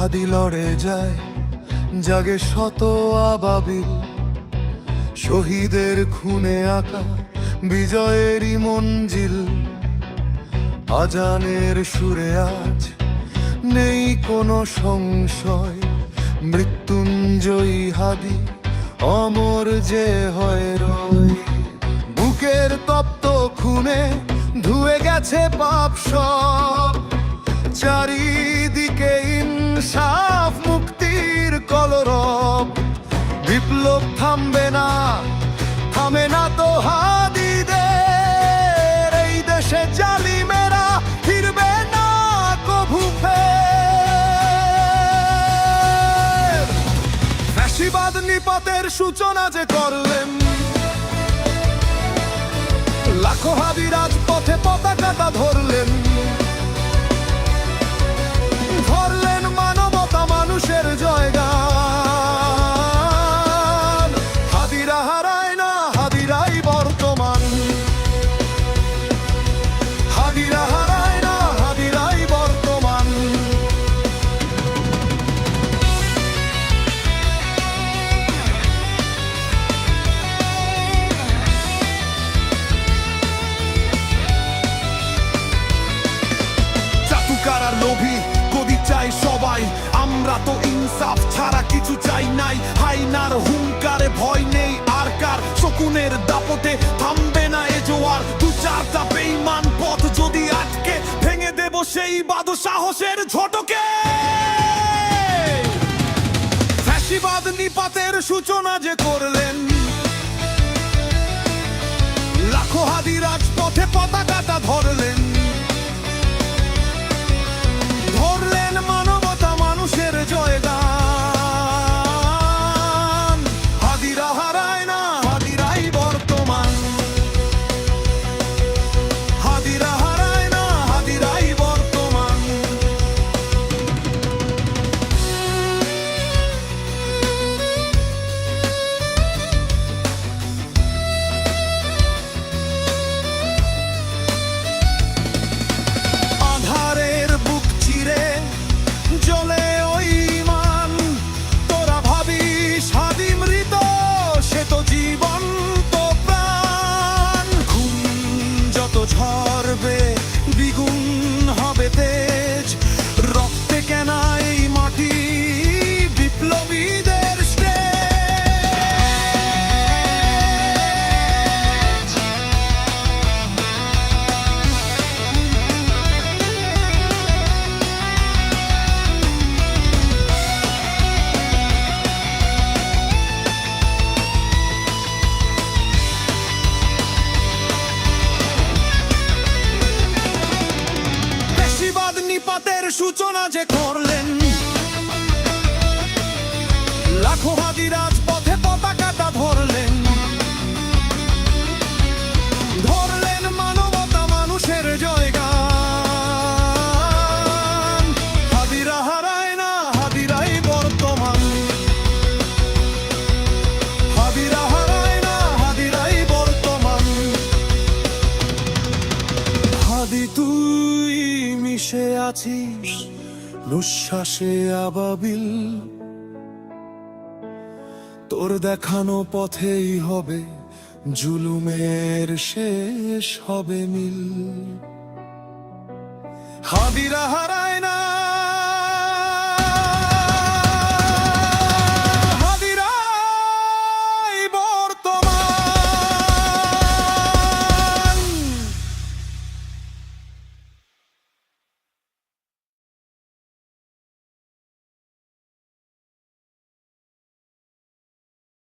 হাদি লড়ে যায়, জাগে শত আবাবিল, শহীদের খুনে আঁকা বিজয়েরই মঞ্জিল। আজানের সুরে আজ নেই কোনো সংশয়, মৃত্যুঞ্জয়ী হাদি অমর যে হয় রয়। বুকের তপ্ত খুনে ধুয়ে গেছে পাপ সব, চারিদিকে ইনসাফ মুক্তির কলরব। বিপ্লব থামবে না, থামে না তো হাদিদের, এই দেশে জালিমেরা ফিরবে না কভু ফের। ফ্যাসিবাদ নিপাতের সূচনা যে করলেন, লাখো হাদি রাজপথে পতাকাটা ধরলেন। ধরলেন মানবতা মানুষের জয়গান। হাদিরা হারায় না, হাদিরাই বর্তমান। হাদিরা হারায় না, হাদিরাই বর্তমান। চাতুকার আর লোভী গদি চাই সবাই, আমরা তো ইনসাফ ছাড়া কিছু চাই নাই। হাইনার হুঙ্কারে ভয় নেই আর কার, শকুনের দাপটে থামবে না এ জোয়ার। দু চারটা বেঈমান পথ যদি আটকে, ভেঙে দেব সেই বাদ সাহসের ঝটকে। ফ্যাসিবাদ নিপাতের সূচনা যে করলেন, লাখো হাদি রাজপথে পতাকাটা ধরলেন। ধরলেন মানবতা মানুষের জয়গান। হাদিরা হারায় না, হাদিরাই বর্তমান। হাদিরা হারায় না, হাদিরাই বর্তমান। আধারের বুক চিরে জ্বলে ওই মান, তোরা ভাবিস হাদি মৃত, সে তো জীবন্ত প্রাণ। ঘুম যত ঝরবে দ্বিগুণ হবে তেজ, রক্তে কেনা এই মাটি বিপ্লবীদের স্টেজ। ফ্যাসিবাদ নিপাতের সূচনা যে করলেন, লাখো হাদি রাজপথে পতাকাটা ধরলেন। ধরলেন মানবতা মানুষের জয়গান। হাদিরা হারায় না, হাদিরাই বর্তমান। হাদিরা হারায় না, হাদিরাই বর্তমান। হাদি তুই মিশে আছিস নিঃশ্বাসে আবাবিল, তোর দেখানো পথেই হবে জুলুমের শেষ হবে মিল। হাদিরা হারায়